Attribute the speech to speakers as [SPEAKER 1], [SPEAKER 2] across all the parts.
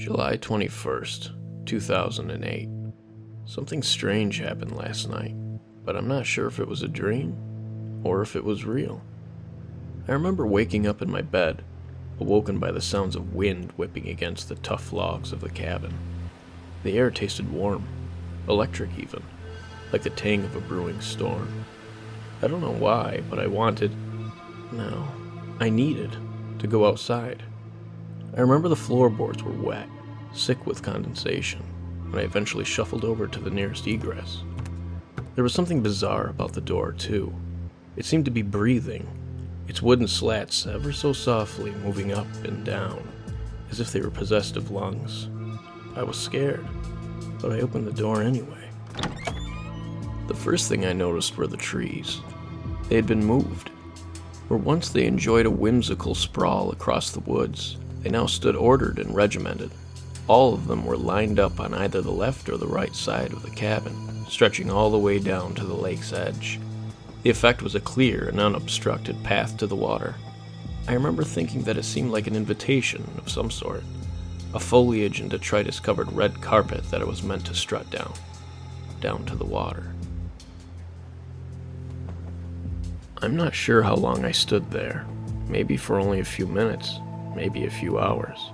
[SPEAKER 1] July 21st, 2008. Something strange happened last night, but I'm not sure if it was a dream or if it was real. I remember waking up in my bed, awoken by the sounds of wind whipping against the tough logs of the cabin. The air tasted warm, electric even, like the tang of a brewing storm. I don't know why, but I needed to go outside. I remember the floorboards were wet, sick with condensation, and I eventually shuffled over to the nearest egress. There was something bizarre about the door, too. It seemed to be breathing, its wooden slats ever so softly moving up and down, as if they were possessed of lungs. I was scared, but I opened the door anyway. The first thing I noticed were the trees. They had been moved. Where once they enjoyed a whimsical sprawl across the woods, they now stood ordered and regimented. All of them were lined up on either the left or the right side of the cabin, stretching all the way down to the lake's edge. The effect was a clear and unobstructed path to the water. I remember thinking that it seemed like an invitation of some sort, a foliage and detritus-covered red carpet that it was meant to strut down to the water. I'm not sure how long I stood there, maybe for only a few minutes, maybe a few hours.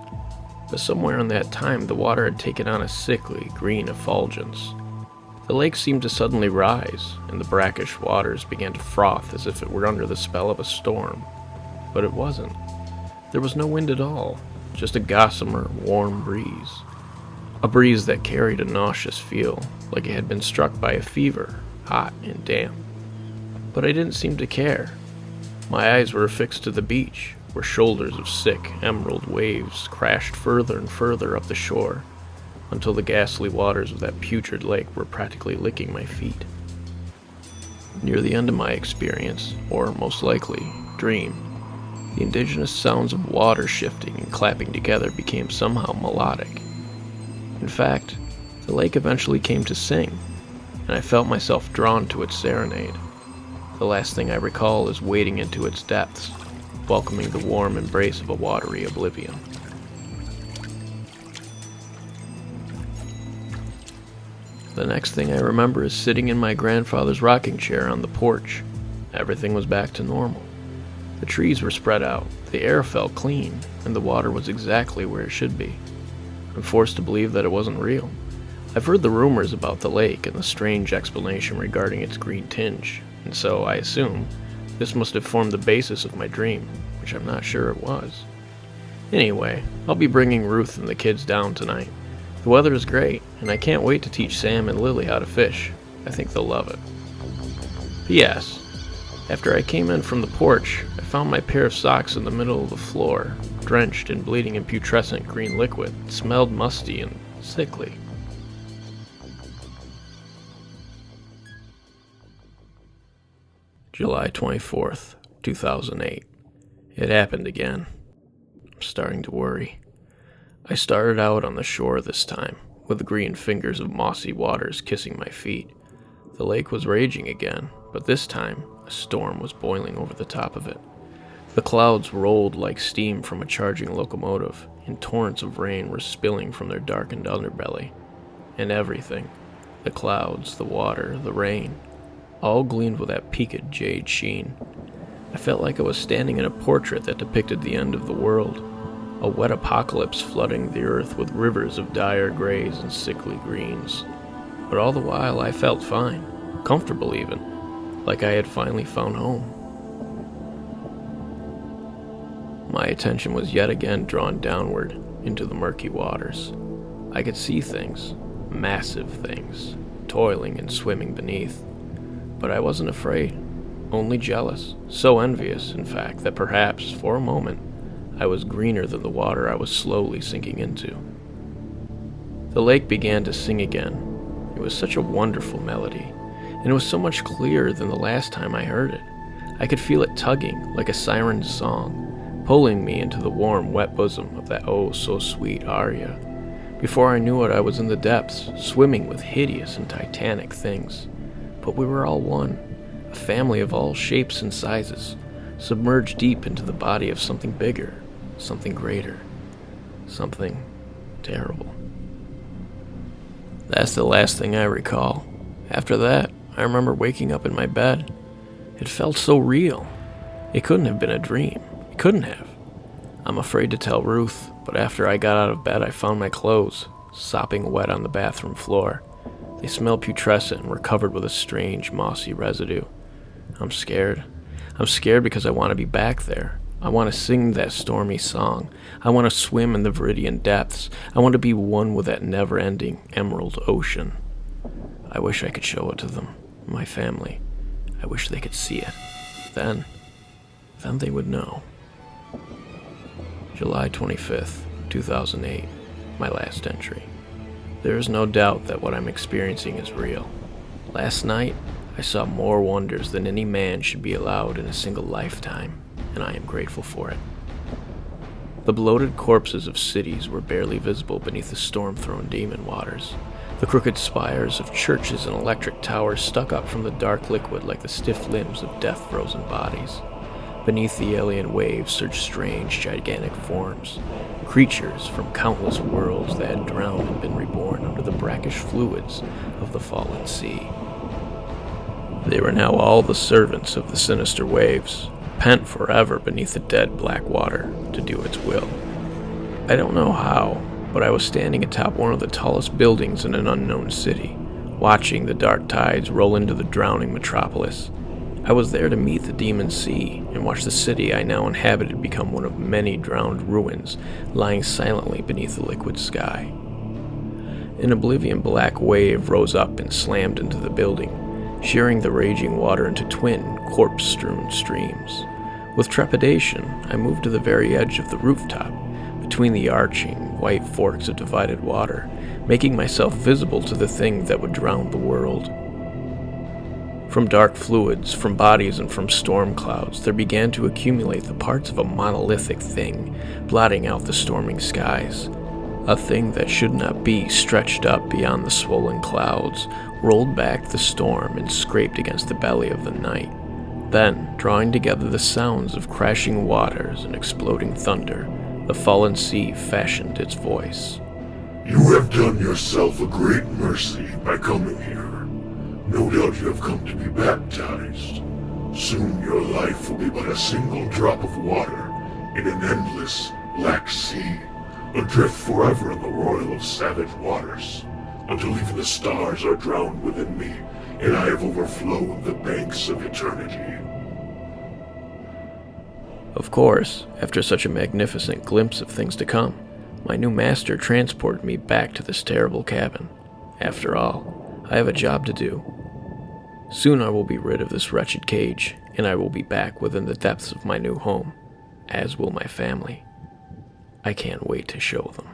[SPEAKER 1] But somewhere in that time, the water had taken on a sickly, green effulgence. The lake seemed to suddenly rise, and the brackish waters began to froth as if it were under the spell of a storm. But it wasn't. There was no wind at all, just a gossamer, warm breeze. A breeze that carried a nauseous feel, like it had been struck by a fever, hot and damp. But I didn't seem to care. My eyes were affixed to the beach, where shoulders of sick, emerald waves crashed further and further up the shore, until the ghastly waters of that putrid lake were practically licking my feet. Near the end of my experience, or most likely, dream, the indigenous sounds of water shifting and clapping together became somehow melodic. In fact, the lake eventually came to sing, and I felt myself drawn to its serenade. The last thing I recall is wading into its depths, welcoming the warm embrace of a watery oblivion. The next thing I remember is sitting in my grandfather's rocking chair on the porch. Everything was back to normal. The trees were spread out, the air felt clean, and the water was exactly where it should be. I'm forced to believe that it wasn't real. I've heard the rumors about the lake and the strange explanation regarding its green tinge, and so I assume this must have formed the basis of my dream, which I'm not sure it was. Anyway, I'll be bringing Ruth and the kids down tonight. The weather is great, and I can't wait to teach Sam and Lily how to fish. I think they'll love it. P.S. After I came in from the porch, I found my pair of socks in the middle of the floor, drenched in bleeding and putrescent green liquid. It smelled musty and sickly. July 24th, 2008. It happened again. I'm starting to worry. I started out on the shore this time, with the green fingers of mossy waters kissing my feet. The lake was raging again, but this time, a storm was boiling over the top of it. The clouds rolled like steam from a charging locomotive, and torrents of rain were spilling from their darkened underbelly. And everything, the clouds, the water, the rain, all gleamed with that peaked jade sheen. I felt like I was standing in a portrait that depicted the end of the world, a wet apocalypse flooding the earth with rivers of dire grays and sickly greens. But all the while I felt fine, comfortable even, like I had finally found home. My attention was yet again drawn downward into the murky waters. I could see things, massive things, toiling and swimming beneath. But I wasn't afraid, only jealous, so envious, in fact, that perhaps, for a moment, I was greener than the water I was slowly sinking into. The lake began to sing again. It was such a wonderful melody, and it was so much clearer than the last time I heard it. I could feel it tugging, like a siren's song, pulling me into the warm, wet bosom of that oh-so-sweet aria. Before I knew it, I was in the depths, swimming with hideous and titanic things. But we were all one, a family of all shapes and sizes, submerged deep into the body of something bigger, something greater, something Terrible. That's the last thing I recall. After that, I remember waking up in my bed. It felt so real. It couldn't have been a dream. It couldn't have. I'm afraid to tell Ruth, but after I got out of bed, I found my clothes, sopping wet on the bathroom floor. They smelled putrescent and were covered with a strange, mossy residue. I'm scared. I'm scared because I want to be back there. I want to sing that stormy song. I want to swim in the Viridian depths. I want to be one with that never-ending emerald ocean. I wish I could show it to them, my family. I wish they could see it. Then they would know. July 25th, 2008, my last entry. There is no doubt that what I'm experiencing is real. Last night, I saw more wonders than any man should be allowed in a single lifetime, and I am grateful for it. The bloated corpses of cities were barely visible beneath the storm-thrown demon waters. The crooked spires of churches and electric towers stuck up from the dark liquid like the stiff limbs of death-frozen bodies. Beneath the alien waves surged strange, gigantic forms, creatures from countless worlds that had drowned and been reborn under the brackish fluids of the fallen sea. They were now all the servants of the sinister waves, pent forever beneath the dead black water to do its will. I don't know how, but I was standing atop one of the tallest buildings in an unknown city, watching the dark tides roll into the drowning metropolis. I was there to meet the demon sea and watch the city I now inhabited become one of many drowned ruins lying silently beneath the liquid sky. An oblivion black wave rose up and slammed into the building, shearing the raging water into twin, corpse-strewn streams. With trepidation, I moved to the very edge of the rooftop, between the arching, white forks of divided water, making myself visible to the thing that would drown the world. From dark fluids, from bodies, and from storm clouds, there began to accumulate the parts of a monolithic thing, blotting out the storming skies. A thing that should not be stretched up beyond the swollen clouds, rolled back the storm and scraped against the belly of the night. Then, drawing together the sounds of crashing waters and exploding thunder, the fallen sea fashioned its voice.
[SPEAKER 2] You have done yourself a great mercy by coming here. No doubt you have come to be baptized. Soon your life will be but a single drop of water in an endless black sea, adrift forever in the roil of savage waters, until even the stars are drowned within me, and I have overflowed the banks of eternity.
[SPEAKER 1] Of course, after such a magnificent glimpse of things to come, my new master transported me back to this terrible cabin. After all, I have a job to do. Soon I will be rid of this wretched cage, and I will be back within the depths of my new home, as will my family. I can't wait to show them.